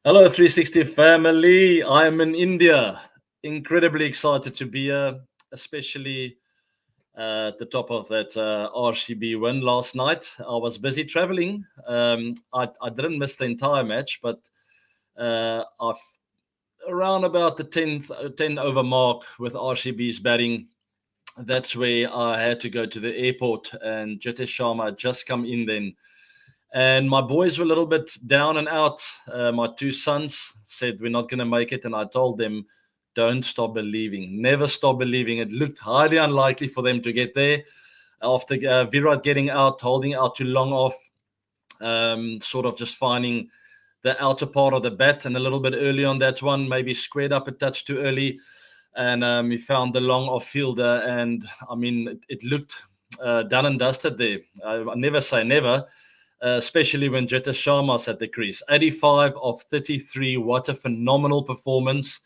Hello, 360 family. I am in India. Incredibly excited to be here, especially at the top of that RCB win last night. I was busy traveling. I didn't miss the entire match, but I've around about the 10 over mark with RCB's batting. That's where I had to go to the airport, and Jitesh Sharma had just come in then. And my boys were a little bit down and out. My two sons said, "We're not going to make it." And I told them, "Don't stop believing. Never stop believing." It looked highly unlikely for them to get there. After Virat getting out, holding out too long off, sort of just finding the outer part of the bat and a little bit early on that one, maybe squared up a touch too early. And he found the long off fielder. And I mean, it looked done and dusted there. I never say never. Especially when Jitesh Sharma's at the crease. 85 of 33. What a phenomenal performance.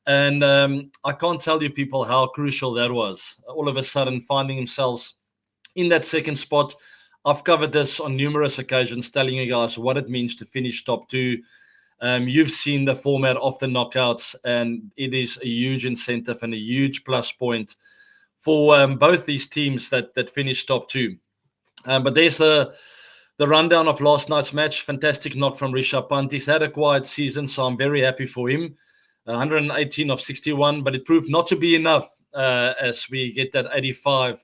And I can't tell you, people, how crucial that was. All of a sudden, finding themselves in that second spot. I've covered this on numerous occasions, telling you guys what it means to finish top two. You've seen the format of the knockouts, and it is a huge incentive and a huge plus point for both these teams that finished top two. But there's the rundown of last night's match. Fantastic knock from Rishabh Pant. He's had a quiet season, so I'm very happy for him. 118 of 61, but it proved not to be enough as we get that 85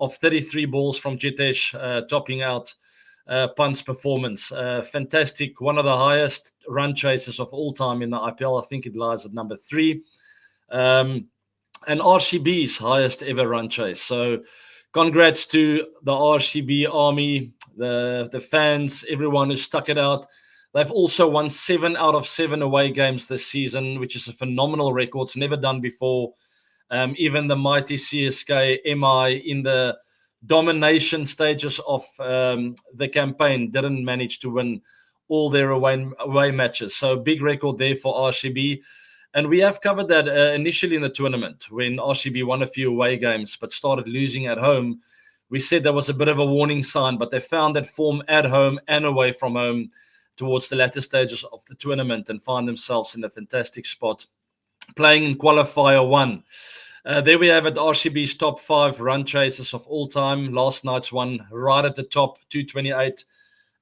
of 33 balls from Jitesh, topping out Pant's performance. Fantastic. One of the highest run chases of all time in the IPL. I think it lies at number 3. And RCB's highest ever run chase. So congrats to the RCB army, the fans, everyone who stuck it out. They've also won 7 out of 7 away games this season, which is a phenomenal record. It's never done before. Even the mighty CSK MI in the domination stages of the campaign didn't manage to win all their away matches. So big record there for RCB. And we have covered that initially in the tournament when RCB won a few away games but started losing at home. We said there was a bit of a warning sign, but they found that form at home and away from home towards the latter stages of the tournament and find themselves in a fantastic spot playing in qualifier 1. There we have it, RCB's top 5 run chases of all time. Last night's one right at the top, 228,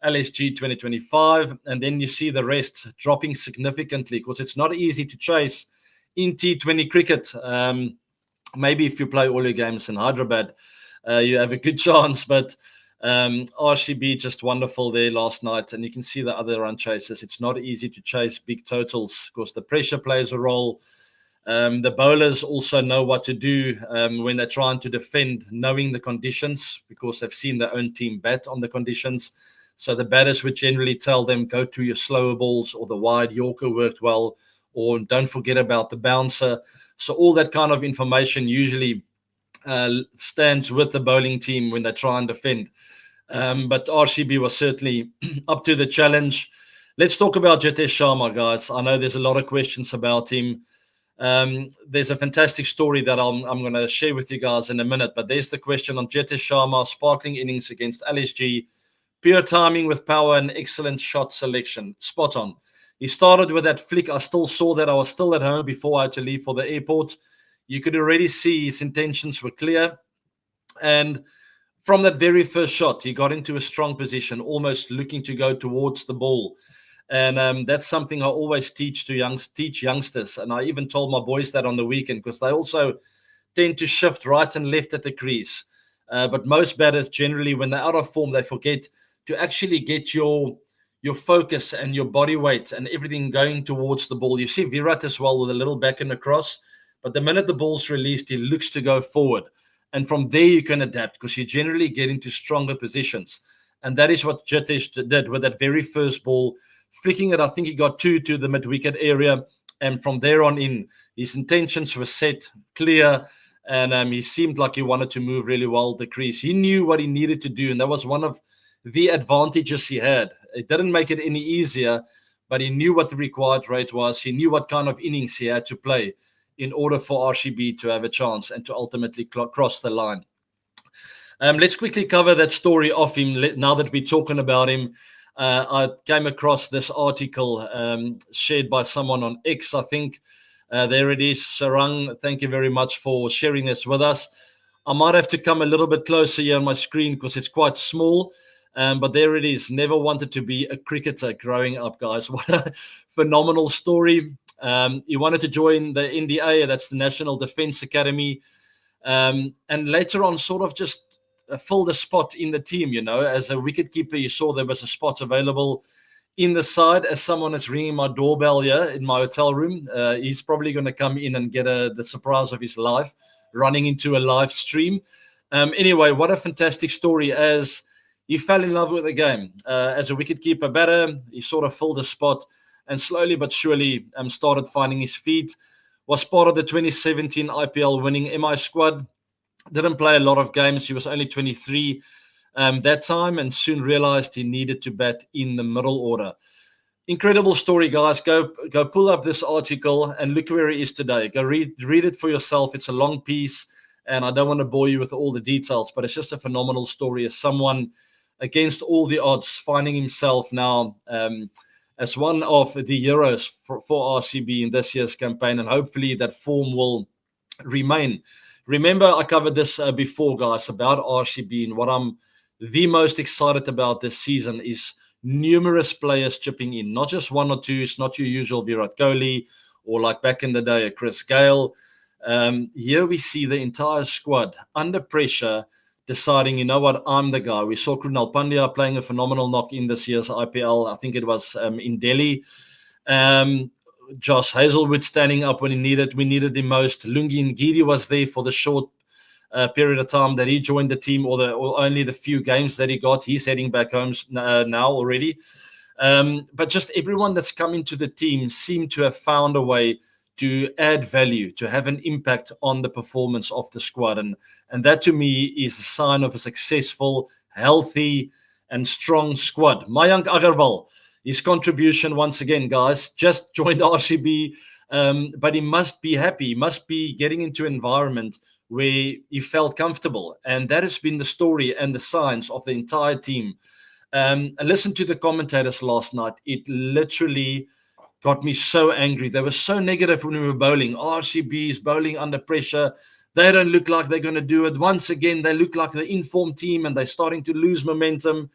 LSG 2025. And then you see the rest dropping significantly because it's not easy to chase in T20 cricket. Maybe if you play all your games in Hyderabad, you have a good chance. But RCB just wonderful there last night. And you can see the other run chases. It's not easy to chase big totals because the pressure plays a role. The bowlers also know what to do when they're trying to defend, knowing the conditions because they've seen their own team bat on the conditions. So the batters would generally tell them, go to your slower balls, or the wide Yorker worked well, or don't forget about the bouncer. So all that kind of information usually stands with the bowling team when they try and defend. But RCB was certainly up to the challenge. Let's talk about Jitesh Sharma, guys. I know there's a lot of questions about him. There's a fantastic story that I'm going to share with you guys in a minute. But there's the question on Jitesh Sharma, sparkling innings against LSG. Pure timing with power and excellent shot selection. Spot on. He started with that flick. I still saw that. I was still at home before I had to leave for the airport. You could already see his intentions were clear. And from that very first shot, he got into a strong position, almost looking to go towards the ball. And that's something I always teach youngsters. And I even told my boys that on the weekend because they also tend to shift right and left at the crease. But most batters generally, when they're out of form, they forget to actually get your focus and your body weight and everything going towards the ball. You see Virat as well with a little back and across, but the minute the ball's released, he looks to go forward. And from there, you can adapt because you generally get into stronger positions. And that is what Jitesh did with that very first ball, flicking it. I think he got 2 to the mid-wicket area. And from there on in, his intentions were set, clear, and he seemed like he wanted to move really well the crease. He knew what he needed to do, and that was one of the advantages he had. It didn't make it any easier, but he knew what the required rate was. He knew what kind of innings he had to play in order for RCB to have a chance and to ultimately cross the line. Let's quickly cover that story of him now that we're talking about him. I came across this article shared by someone on X, I think. There it is. Sarang, thank you very much for sharing this with us. I might have to come a little bit closer here on my screen because it's quite small. But there it is. Never wanted to be a cricketer growing up, guys. What a phenomenal story. He wanted to join the NDA, that's the National Defence Academy. And later on, sort of just filled a spot in the team, as a wicketkeeper. You saw there was a spot available in the side. As someone is ringing my doorbell here in my hotel room, he's probably going to come in and get the surprise of his life, running into a live stream. Anyway, what a fantastic story. As he fell in love with the game. As a wicketkeeper batter, he sort of filled a spot and slowly but surely started finding his feet. Was part of the 2017 IPL winning MI squad. Didn't play a lot of games. He was only 23 that time and soon realized he needed to bat in the middle order. Incredible story, guys. Go pull up this article and look where he is today. Go read it for yourself. It's a long piece, and I don't want to bore you with all the details, but it's just a phenomenal story as someone against all the odds, finding himself now as one of the heroes for RCB in this year's campaign, and hopefully that form will remain. Remember, I covered this before, guys, about RCB, and what I'm the most excited about this season is numerous players chipping in, not just one or two. It's not your usual Virat Kohli or like back in the day, Chris Gayle. Here we see the entire squad under pressure, deciding, you know what, I'm the guy. We saw Krunal Pandya playing a phenomenal knock in this year's IPL. I think it was in Delhi. Josh Hazelwood standing up when we needed the most. Lungi Ngidi was there for the short period of time that he joined the team, or only the few games that he got. He's heading back home now already. But just everyone that's come into the team seemed to have found a way to add value, to have an impact on the performance of the squad. And that to me is a sign of a successful, healthy, and strong squad. Mayank Agarwal, his contribution once again, guys, just joined RCB, but he must be happy. He must be getting into an environment where he felt comfortable. And that has been the story and the signs of the entire team. I listened to the commentators last night. It literally got me so angry. They were so negative when we were bowling. RCB is bowling under pressure. They don't look like they're going to do it. Once again, they look like the informed team and they're starting to lose momentum.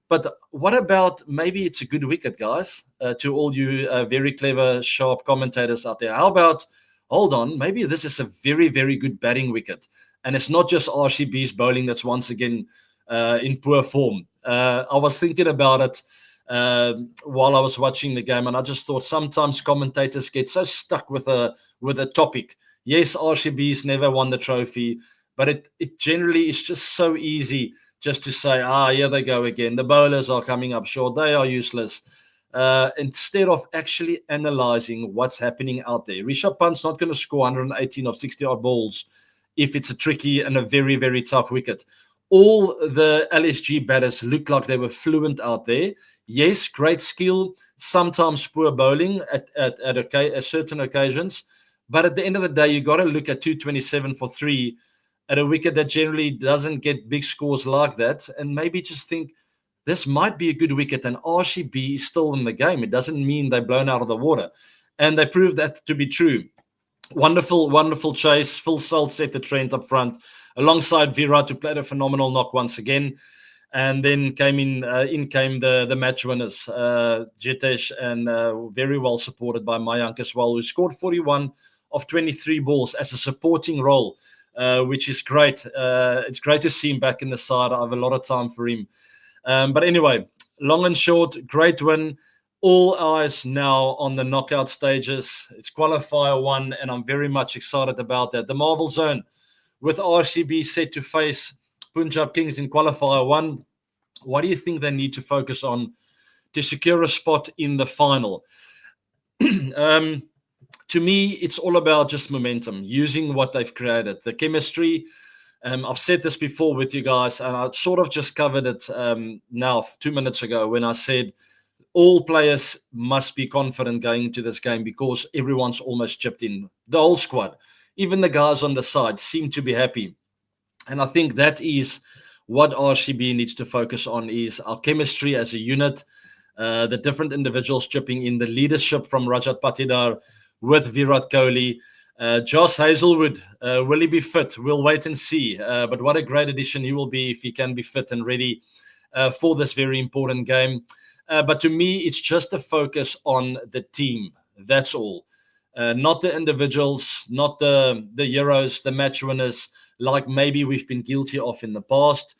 But what about maybe it's a good wicket, guys, to all you very clever, sharp commentators out there? How about, hold on, maybe this is a very, very good batting wicket. And it's not just RCB's bowling that's once again in poor form. I was thinking about it while I was watching the game, and I just thought sometimes commentators get so stuck with a topic. Yes, RCB's never won the trophy, but it generally is just so easy just to say, here they go again. The bowlers are coming up short. They are useless. Instead of actually analyzing what's happening out there. Rishabh Pant's not going to score 118 of 60-odd balls if it's a tricky and a very, very tough wicket. All the LSG batters looked like they were fluent out there. Yes, great skill, sometimes poor bowling at certain occasions. But at the end of the day, you got to look at 227 for 3 at a wicket that generally doesn't get big scores like that, and maybe just think this might be a good wicket, and RCB is still in the game. It doesn't mean they're blown out of the water. And they proved that to be true. Wonderful, wonderful chase. Phil Salt set the trend up front alongside Virat, who played a phenomenal knock once again. And then came the match winners, Jitesh, and very well supported by Mayank as well, who scored 41 of 23 balls as a supporting role, which is great. It's great to see him back in the side. I have a lot of time for him. But anyway, long and short, great win. All eyes now on the knockout stages. It's qualifier 1, and I'm very much excited about that. The Marvel Zone, with RCB set to face Punjab Kings in qualifier 1. What do you think they need to focus on to secure a spot in the final? To me, it's all about just momentum, using what they've created, the chemistry. I've said this before with you guys, and I sort of just covered it now 2 minutes ago when I said all players must be confident going into this game because everyone's almost chipped in. The whole squad, even the guys on the side, seem to be happy. And I think that is what RCB needs to focus on is our chemistry as a unit, the different individuals chipping in, the leadership from Rajat Patidar with Virat Kohli. Josh Hazelwood, will he be fit? We'll wait and see. But what a great addition he will be if he can be fit and ready for this very important game. But to me, it's just a focus on the team. That's all. Not the individuals, not the heroes, the match winners, like maybe we've been guilty of in the past,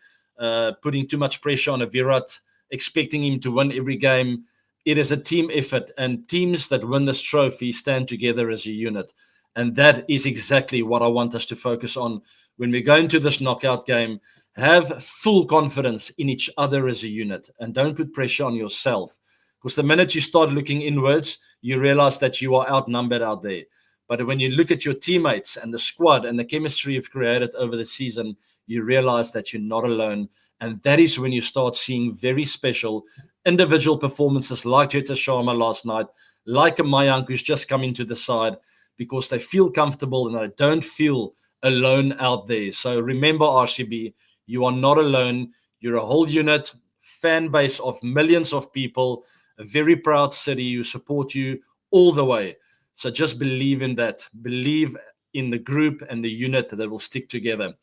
putting too much pressure on a Virat, expecting him to win every game. It is a team effort, and teams that win this trophy stand together as a unit. And that is exactly what I want us to focus on when we go into this knockout game. Have full confidence in each other as a unit, and don't put pressure on yourself. Because the minute you start looking inwards, you realize that you are outnumbered out there. But when you look at your teammates and the squad and the chemistry you've created over the season, you realize that you're not alone. And that is when you start seeing very special individual performances like Jitesh Sharma last night, like a Mayank who's just come into the side, because they feel comfortable and they don't feel alone out there. So remember, RCB, you are not alone. You're a whole unit, fan base of millions of people, a very proud city who support you all the way. So just believe in that. Believe in the group and the unit that will stick together.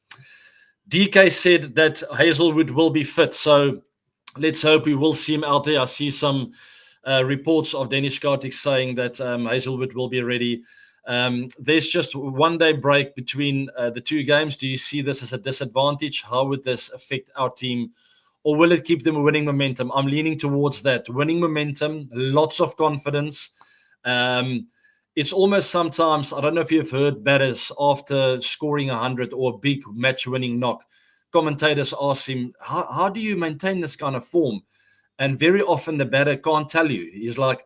DK said that Hazelwood will be fit. So let's hope we will see him out there. I see some reports of Danish Kartik saying that Hazelwood will be ready. There's just 1 day break between the two games. Do you see this as a disadvantage? How would this affect our team? Or will it keep them winning momentum? I'm leaning towards that. Winning momentum, lots of confidence. It's almost sometimes, I don't know if you've heard batters after scoring 100 or a big match-winning knock, commentators ask him, how do you maintain this kind of form? And very often the batter can't tell you. He's like,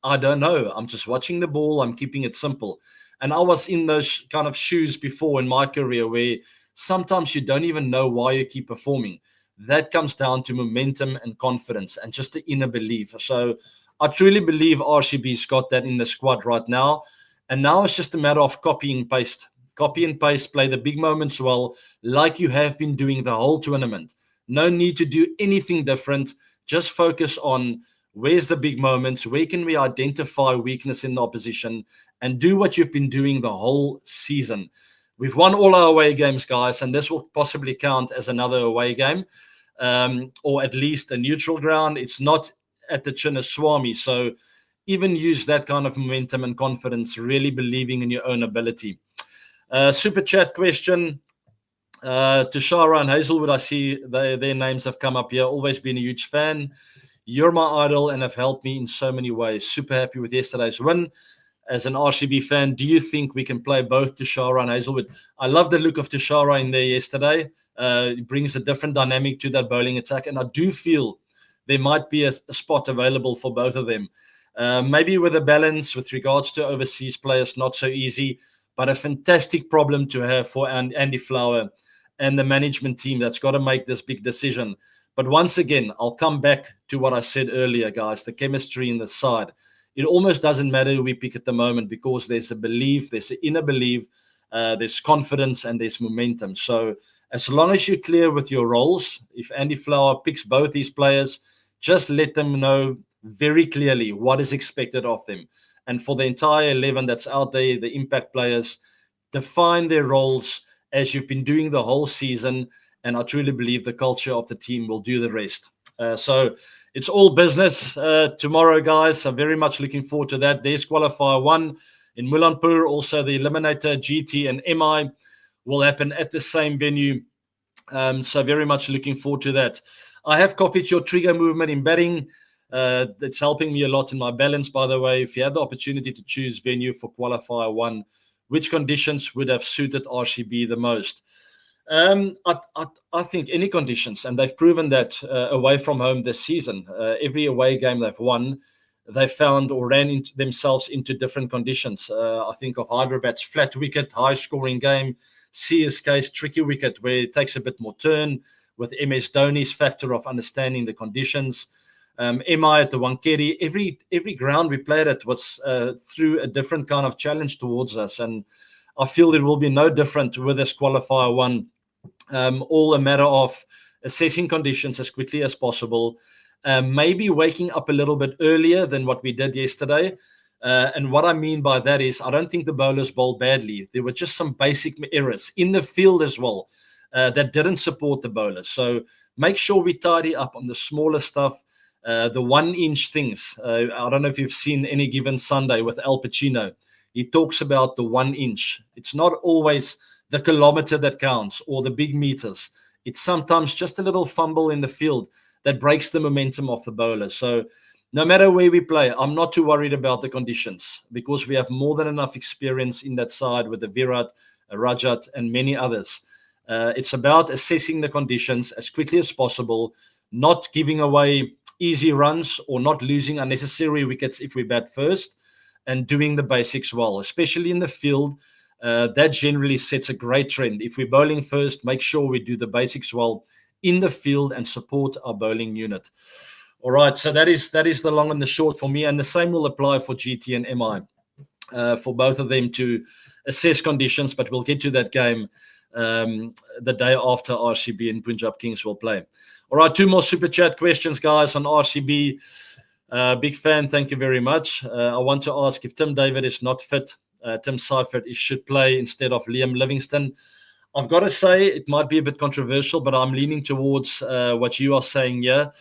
I don't know. I'm just watching the ball. I'm keeping it simple. And I was in those kind of shoes before in my career where sometimes you don't even know why you keep performing. That comes down to momentum and confidence and just the inner belief. So I truly believe RCB's got that in the squad right now. And now it's just a matter of copy and paste. Copy and paste, play the big moments well, like you have been doing the whole tournament. No need to do anything different. Just focus on where's the big moments, where can we identify weakness in the opposition, and do what you've been doing the whole season. We've won all our away games, guys, and this will possibly count as another away game, or at least a neutral ground. It's not at the Chinnaswamy, so even use that kind of momentum and confidence, really believing in your own ability. Super chat question to Shara and Hazelwood. I see their names have come up here. Always been a huge fan. You're my idol and have helped me in so many ways. Super happy with yesterday's win. As an RCB fan, do you think we can play both Tushara and Hazelwood? I love the look of Tushara in there yesterday. It brings a different dynamic to that bowling attack. And I do feel there might be a spot available for both of them. Maybe with a balance with regards to overseas players, not so easy, but a fantastic problem to have for Andy Flower and the management team that's got to make this big decision. But once again, I'll come back to what I said earlier, guys, the chemistry in the side. It almost doesn't matter who we pick at the moment because there's a belief, there's an inner belief, there's confidence, and there's momentum. So as long as you're clear with your roles, if Andy Flower picks both these players, just let them know very clearly what is expected of them. And for the entire 11 that's out there, the impact players, define their roles as you've been doing the whole season. And I truly believe the culture of the team will do the rest. So it's all business tomorrow, guys. I'm very much looking forward to that. There's qualifier 1 in Mulanpur. Also, the eliminator GT and MI will happen at the same venue. So very much looking forward to that. I have copied your trigger movement in betting. It's helping me a lot in my balance, by the way. If you had the opportunity to choose venue for qualifier 1, which conditions would have suited RCB the most? I think any conditions, and they've proven that away from home this season. Every away game they've won, they found or ran themselves into different conditions. I think of Hyderabad's flat wicket, high scoring game, CSK's tricky wicket where it takes a bit more turn, with MS Dhoni's factor of understanding the conditions. MI at the Wankhede, every ground we played at was through a different kind of challenge towards us, and I feel it will be no different with this qualifier 1. All a matter of assessing conditions as quickly as possible, maybe waking up a little bit earlier than what we did yesterday. And what I mean by that is I don't think the bowlers bowled badly. There were just some basic errors in the field as well that didn't support the bowlers. So make sure we tidy up on the smaller stuff, the 1-inch things. I don't know if you've seen Any Given Sunday with Al Pacino. He talks about the 1 inch. It's not always the kilometer that counts or the big meters. It's sometimes just a little fumble in the field that breaks the momentum of the bowler. So no matter where we play, I'm not too worried about the conditions because we have more than enough experience in that side with the Virat, Rajat, and many others. It's about assessing the conditions as quickly as possible, not giving away easy runs or not losing unnecessary wickets if we bat first, and doing the basics well, especially in the field. That generally sets a great trend. If we're bowling first, make sure we do the basics well in the field and support our bowling unit. All right, so that is the long and the short for me, and the same will apply for GT and MI, for both of them to assess conditions, but we'll get to that game the day after RCB and Punjab Kings will play. All right, 2 more super chat questions, guys, on RCB. Big fan, thank you very much. I want to ask if Tim David is not fit, Tim Seifert should play instead of Liam Livingstone. I've got to say it might be a bit controversial, but I'm leaning towards what you are saying here.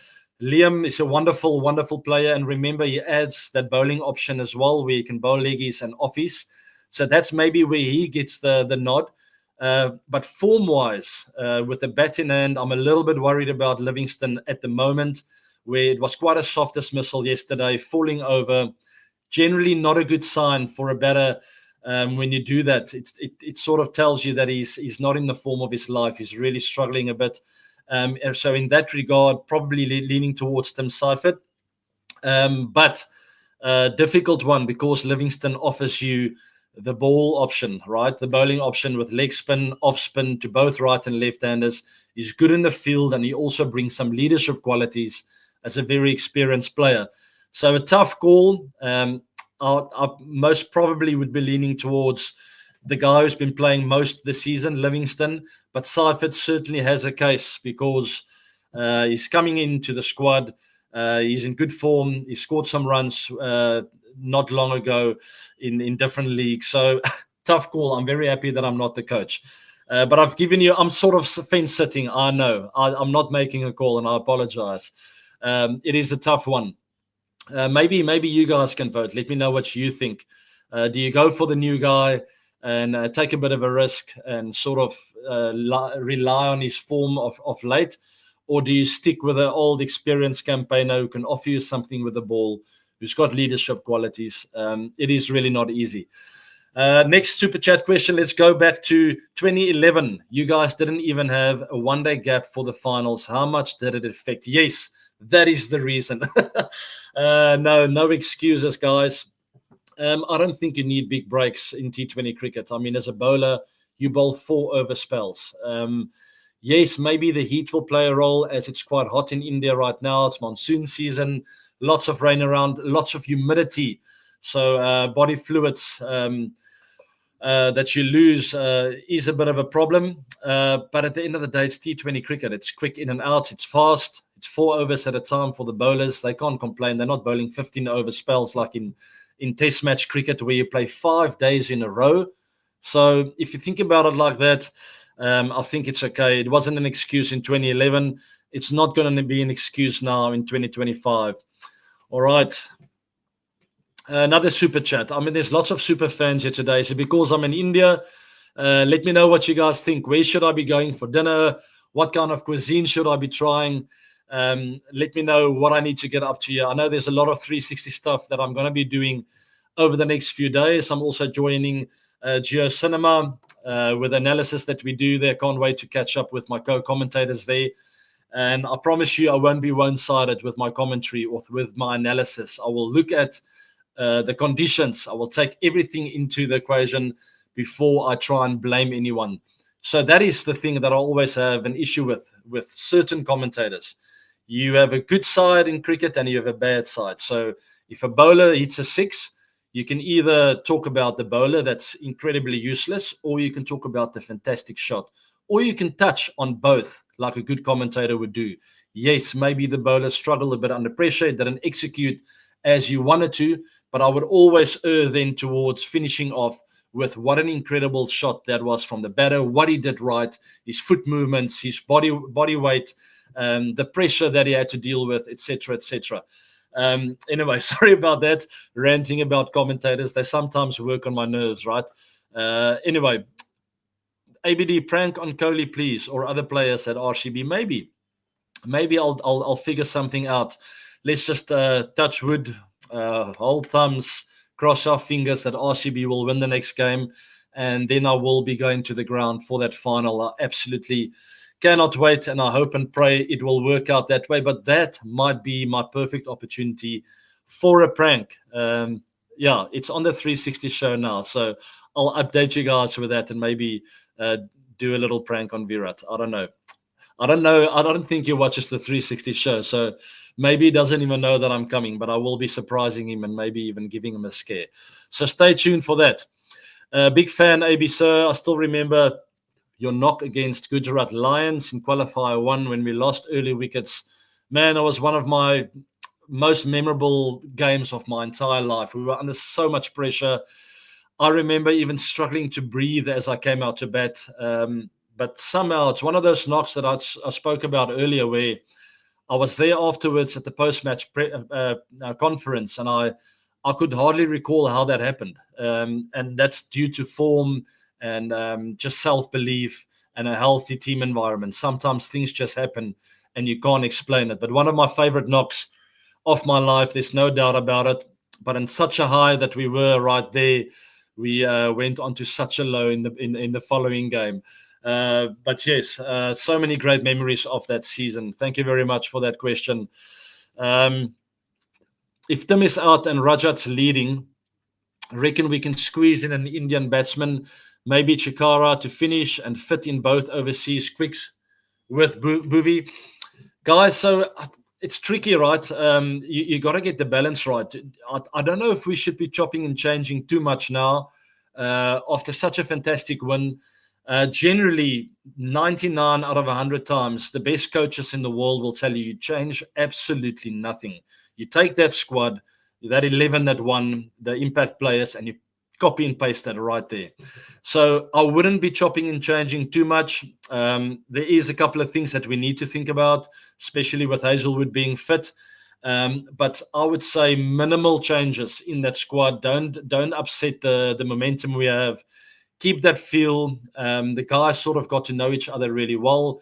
Liam is a wonderful, wonderful player. And remember, he adds that bowling option as well, where he can bowl leggies and offies. So that's maybe where he gets the nod. But form-wise, with the bat in hand, I'm a little bit worried about Livingstone at the moment, where it was quite a soft dismissal yesterday, falling over. Generally not a good sign for a batter. When you do that, it sort of tells you that he's not in the form of his life. He's really struggling a bit. So in that regard, probably leaning towards Tim Seifert. But difficult one because Livingstone offers you the ball option, right? The bowling option with leg spin, off spin to both right and left-handers. He's good in the field, and he also brings some leadership qualities as a very experienced player. So a tough call. I most probably would be leaning towards the guy who's been playing most of the season, Livingstone. But Seifert certainly has a case because he's coming into the squad. He's in good form. He scored some runs not long ago in different leagues. So tough call. I'm very happy that I'm not the coach. But I'm sort of fence sitting. I know. I'm not making a call, and I apologize. It is a tough one. Maybe you guys can vote. Let me know what you think. Do you go for the new guy and take a bit of a risk and sort of rely on his form of late? Or do you stick with an old experienced campaigner who can offer you something with the ball, who's got leadership qualities? It is really not easy. Next super chat question. Let's go back to 2011. You guys didn't even have a one-day gap for the finals. How much did it affect? Yes, that is the reason. No excuses, guys. I don't think you need big breaks in T20 cricket. I mean, as a bowler, you bowl 4 over spells. Yes, maybe the heat will play a role as it's quite hot in India right now. It's monsoon season, lots of rain around, lots of humidity. So body fluids that you lose is a bit of a problem. But at the end of the day, it's T20 cricket. It's quick in and out. It's fast. It's 4 overs at a time for the bowlers. They can't complain. They're not bowling 15 over spells like in test match cricket where you play 5 days in a row. So if you think about it like that, I think it's okay. It wasn't an excuse in 2011. It's not going to be an excuse now in 2025. All right. Another super chat. I mean, there's lots of super fans here today. So because I'm in India, let me know what you guys think. Where should I be going for dinner? What kind of cuisine should I be trying? Let me know what I need to get up to here. I know there's a lot of 360 stuff that I'm going to be doing over the next few days. I'm also joining Geo Cinema with analysis that we do there. Can't wait to catch up with my co-commentators there. And I promise you, I won't be one-sided with my commentary or with my analysis. I will look at the conditions. I will take everything into the equation before I try and blame anyone. So that is the thing that I always have an issue with certain commentators. You have a good side in cricket and you have a bad side. So if a bowler hits a 6, you can either talk about the bowler that's incredibly useless, or you can talk about the fantastic shot, or you can touch on both, like a good commentator would do. Yes, maybe the bowler struggled a bit under pressure, didn't execute as you wanted to, but I would always err then towards finishing off with what an incredible shot that was from the batter, what he did right, his foot movements, his body weight, the pressure that he had to deal with, etc., etc. Anyway, sorry about that, ranting about commentators. They sometimes work on my nerves, right? Anyway, ABD, prank on Kohli, please, or other players at RCB. Maybe I'll figure something out. Let's just touch wood, hold thumbs, cross our fingers that RCB will win the next game, and then I will be going to the ground for that final. I absolutely cannot wait, and I hope and pray it will work out that way. But that might be my perfect opportunity for a prank. Yeah, it's on the 360 show now, so I'll update you guys with that and maybe do a little prank on Virat. I don't know. I don't think he watches the 360 show, so maybe he doesn't even know that I'm coming, but I will be surprising him and maybe even giving him a scare. So stay tuned for that. Big fan, AB Sir. I still remember your knock against Gujarat Lions in qualifier 1 when we lost early wickets. Man, it was one of my most memorable games of my entire life. We were under so much pressure. I remember even struggling to breathe as I came out to bat. But somehow it's one of those knocks that I spoke about earlier, where I was there afterwards at the post-match conference, and I could hardly recall how that happened. And that's due to form and just self-belief and a healthy team environment. Sometimes things just happen and you can't explain it. But one of my favorite knocks of my life, there's no doubt about it. But in such a high that we were right there, we went on to such a low in the following game. But yes, so many great memories of that season. Thank you very much for that question. If Tim is out and Rajat's leading, I reckon we can squeeze in an Indian batsman, maybe Chikara, to finish and fit in both overseas quicks with Bhuvi. Guys, so it's tricky, right? You got to get the balance right. I don't know if we should be chopping and changing too much now after such a fantastic win. Generally, 99 out of 100 times, the best coaches in the world will tell you change absolutely nothing. You take that squad, that 11 that won, the impact players, and you copy and paste that right there. So I wouldn't be chopping and changing too much. There is a couple of things that we need to think about, especially with Hazelwood being fit. But I would say minimal changes in that squad. Don't upset the momentum we have. Keep that feel. The guys sort of got to know each other really well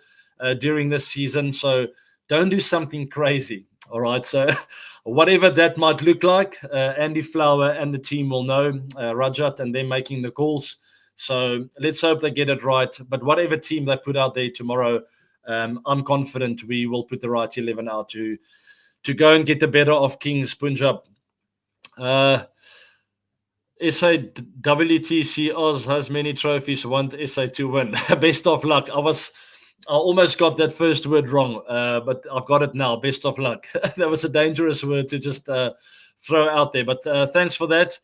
during this season. So don't do something crazy. All right. So whatever that might look like, Andy Flower and the team will know, Rajat and them making the calls. So let's hope they get it right. But whatever team they put out there tomorrow, I'm confident we will put the right 11 out to go and get the better of Kings Punjab. SA WTC Oz has many trophies, want SA to win. Best of luck. I almost got that first word wrong, but I've got it now. Best of luck. That was a dangerous word to just throw out there, but thanks for that.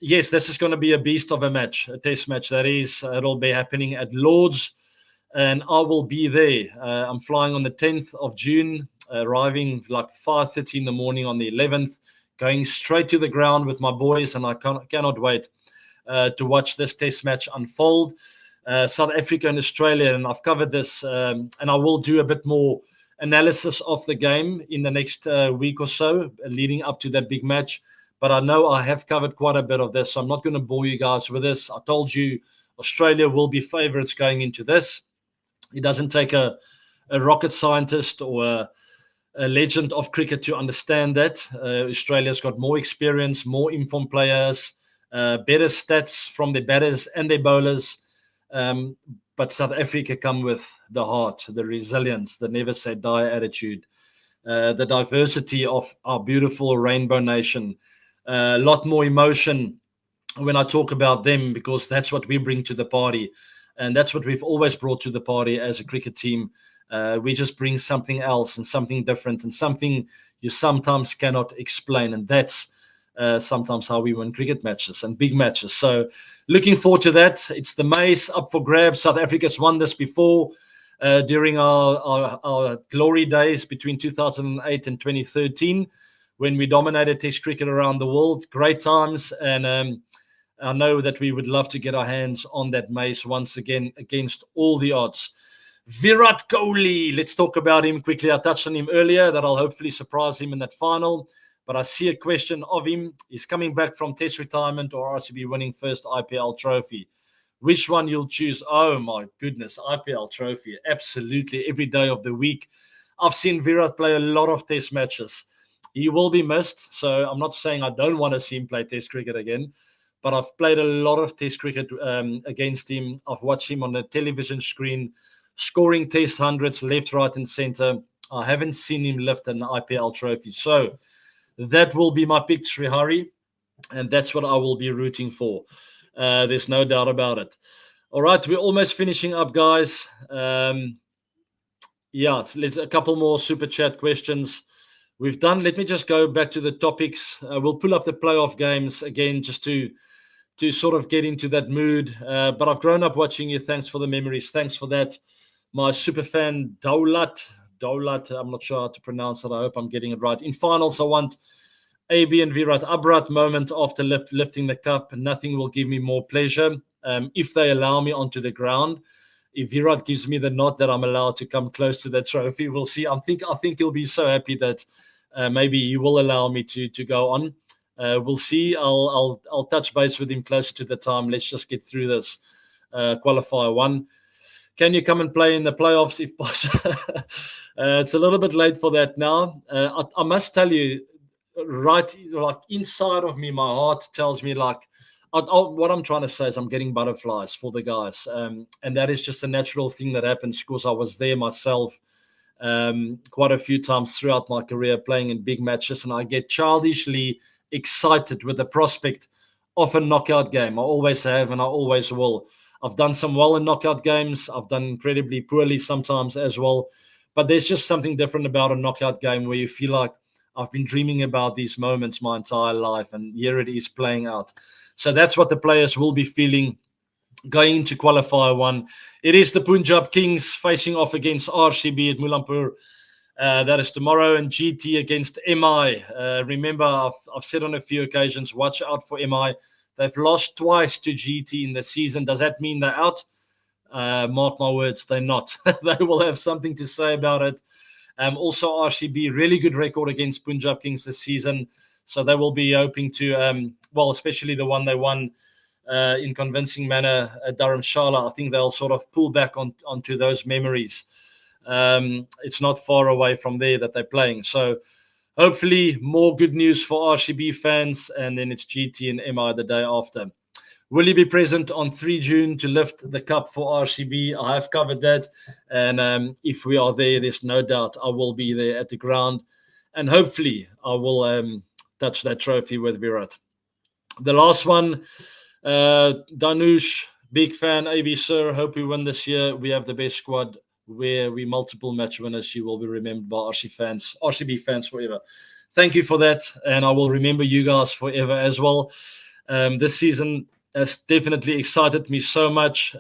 Yes, this is going to be a beast of a match, a test match. That is, it'll be happening at Lord's, and I will be there. I'm flying on the 10th of June, arriving like 5:30 in the morning on the 11th. Going straight to the ground with my boys, and I cannot wait to watch this test match unfold. South Africa and Australia, and I've covered this, and I will do a bit more analysis of the game in the next week or so, leading up to that big match. But I know I have covered quite a bit of this, so I'm not going to bore you guys with this. I told you Australia will be favourites going into this. It doesn't take a rocket scientist or a legend of cricket to understand that. Australia's got more experience, more informed players, better stats from their batters and their bowlers. But South Africa come with the heart, the resilience, the never say die attitude, the diversity of our beautiful rainbow nation. A lot more emotion when I talk about them, because that's what we bring to the party. And that's what we've always brought to the party as a cricket team. We just bring something else and something different and something you sometimes cannot explain. And that's sometimes how we win cricket matches and big matches. So looking forward to that. It's the Mace up for grabs. South Africa's won this before during our glory days between 2008 and 2013 when we dominated Test cricket around the world. Great times. And I know that we would love to get our hands on that Mace once again against all the odds. Virat Kohli, let's talk about him quickly. I touched on him earlier, that I'll hopefully surprise him in that final. But I see a question of him. He's coming back from Test retirement or RCB winning first IPL trophy. Which one you'll choose? Oh, my goodness, IPL trophy. Absolutely, every day of the week. I've seen Virat play a lot of Test matches. He will be missed, so I'm not saying I don't want to see him play Test cricket again, but I've played a lot of Test cricket against him. I've watched him on the television screen, scoring Test hundreds left, right, and center. I haven't seen him lift an IPL trophy. So that will be my pick, Srihari, and that's what I will be rooting for. There's no doubt about it. All right, we're almost finishing up, guys. Let's a couple more super chat questions. We've done. Let me just go back to the topics. We'll pull up the playoff games again just to sort of get into that mood. But I've grown up watching you. Thanks for the memories. Thanks for that. My super fan, Daulat, I'm not sure how to pronounce it. I hope I'm getting it right. In finals, I want AB and Virat Abrat moment after lifting the cup. Nothing will give me more pleasure if they allow me onto the ground. If Virat gives me the nod that I'm allowed to come close to the trophy, we'll see. I think he'll be so happy that maybe he will allow me to go on. We'll see. I'll touch base with him closer to the time. Let's just get through this qualifier one. Can you come and play in the playoffs if possible? It's a little bit late for that now. I must tell you, right, like inside of me, my heart tells me like, what I'm trying to say is I'm getting butterflies for the guys. And that is just a natural thing that happens because I was there myself quite a few times throughout my career playing in big matches. And I get childishly excited with the prospect of a knockout game. I always have and I always will. I've done some well in knockout games. I've done incredibly poorly sometimes as well. But there's just something different about a knockout game where you feel like I've been dreaming about these moments my entire life, and here it is playing out. So that's what the players will be feeling going into qualifier one. It is the Punjab Kings facing off against RCB at Mulampur. That is tomorrow, and GT against MI. Remember, I've said on a few occasions, watch out for MI. They've lost twice to GT in the season. Does that mean they're out? Mark my words, they're not. They will have something to say about it. Also, RCB, really good record against Punjab Kings this season. So they will be hoping to, especially the one they won in convincing manner at Dharamshala. I think they'll sort of pull back onto those memories. It's not far away from there that they're playing. So hopefully more good news for RCB fans. And then it's GT and MI the day after. Will you be present on 3 June to lift the cup for RCB? I have covered that. And if we are there, there's no doubt I will be there at the ground. And hopefully I will touch that trophy with Virat. The last one, Danush, big fan, AB sir. Hope we win this year. We have the best squad. Where we multiple match winners. You will be remembered by RCB fans forever. Thank you for that. And I will remember you guys forever as well. This season has definitely excited me so much.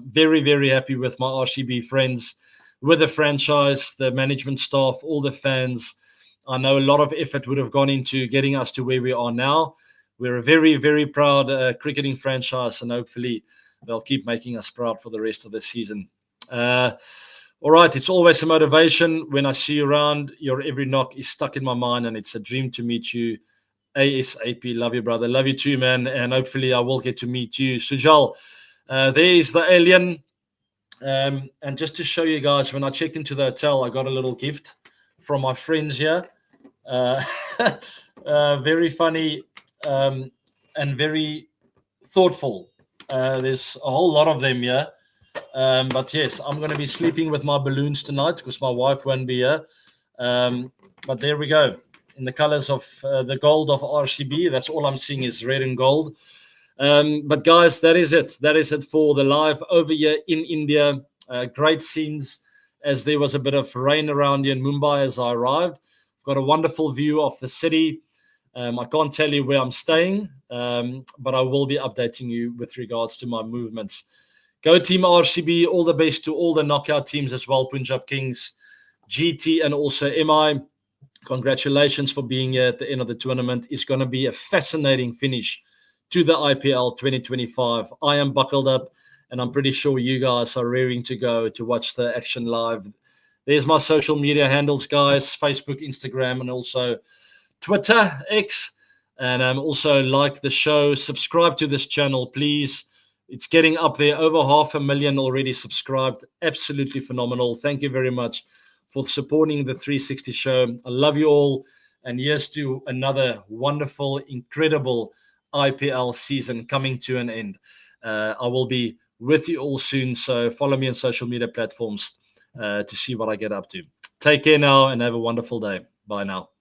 Very, very happy with my RCB friends, with the franchise, the management staff, all the fans. I know a lot of effort would have gone into getting us to where we are now. We're a very, very proud cricketing franchise, and hopefully they'll keep making us proud for the rest of the season. All right, it's always a motivation. When I see you around, your every knock is stuck in my mind, and it's a dream to meet you ASAP. Love you, brother. Love you too, man. And hopefully I will get to meet you. Sujal, there is the alien. And just to show you guys, when I checked into the hotel, I got a little gift from my friends here. Very funny and very thoughtful. There's a whole lot of them here. But yes, I'm going to be sleeping with my balloons tonight because my wife won't be here. But there we go. In the colors of the gold of RCB. That's all I'm seeing is red and gold. But guys, that is it. That is it for the live over here in India. Great scenes as there was a bit of rain around here in Mumbai as I arrived. Got a wonderful view of the city. I can't tell you where I'm staying, but I will be updating you with regards to my movements. Go Team RCB. All the best to all the knockout teams as well, Punjab Kings, GT, and also MI. Congratulations for being here at the end of the tournament. It's going to be a fascinating finish to the IPL 2025. I am buckled up, and I'm pretty sure you guys are raring to go to watch the action live. There's my social media handles, guys: Facebook, Instagram, and also Twitter, X. And also like the show, subscribe to this channel, please. It's getting up there, over 500,000 already subscribed. Absolutely phenomenal. Thank you very much for supporting the 360 show. I love you all. And here's to another wonderful, incredible IPL season coming to an end. I will be with you all soon. So follow me on social media platforms to see what I get up to. Take care now and have a wonderful day. Bye now.